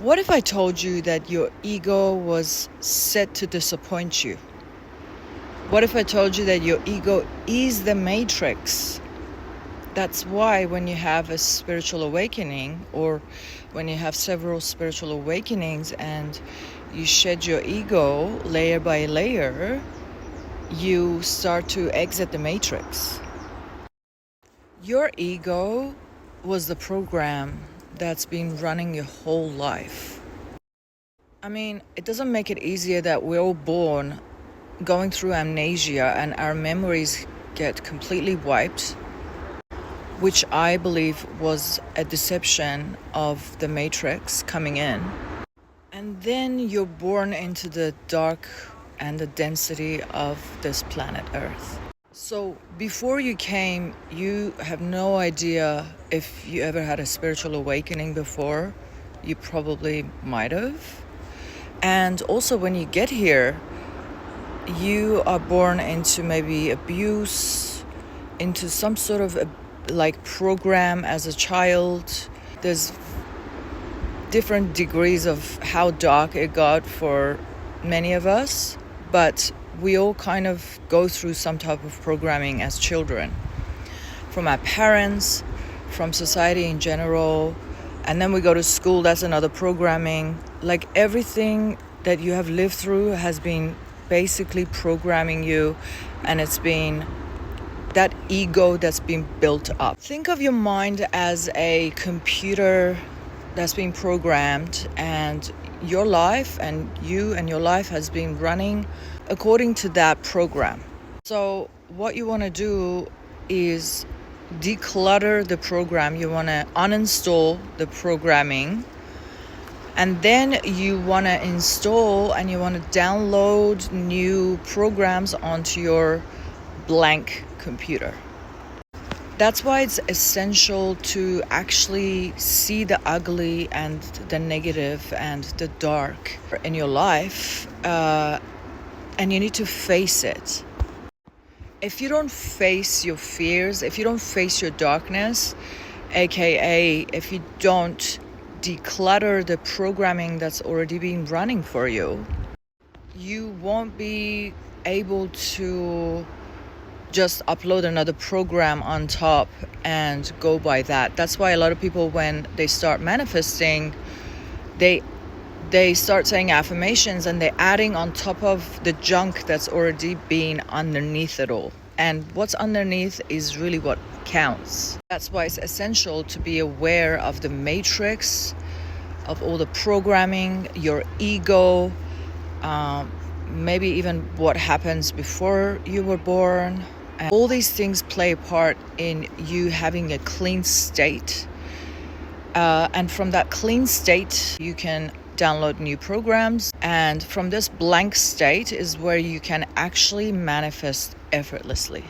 What if I told you that your ego was set to disappoint you? What if I told you that your ego is the matrix? That's why when you have a spiritual awakening, or when you have several spiritual awakenings and you shed your ego layer by layer, you start to exit the matrix. Your ego was the program that's been running your whole life. I mean, it doesn't make it easier that we're all born going through amnesia and our memories get completely wiped, which I believe was a deception of the matrix coming in. And then you're born into the dark and the density of this planet Earth. So before you came, you have no idea if you ever had a spiritual awakening before. You probably might have. And also when you get here, you are born into maybe abuse, into some sort of program as a child. There's different degrees of how dark it got for many of us, but we all kind of go through some type of programming as children, from our parents, from society in general, and then we go to school. That's another programming. Like everything that you have lived through has been basically programming you, and it's been that ego that's been built up. Think of your mind as a computer that's been programmed, and your life and you and your life has been running according to that program. So what you want to do is declutter the program. You want to uninstall the programming, and then you want to install and you want to download new programs onto your blank computer. That's why it's essential to actually see the ugly and the negative and the dark in your life, and you need to face it. If you don't face your fears, if you don't face your darkness, aka if you don't declutter the programming that's already been running for you, you won't be able to just upload another program on top and go by that. That's why a lot of people, when they start manifesting, they start saying affirmations and they're adding on top of the junk that's already been underneath it all. And what's underneath is really what counts. That's why it's essential to be aware of the matrix, of all the programming, your ego, maybe even what happens before you were born. And all these things play a part in you having a clean state. And from that clean state, you can download new programs. And from this blank state is where you can actually manifest effortlessly.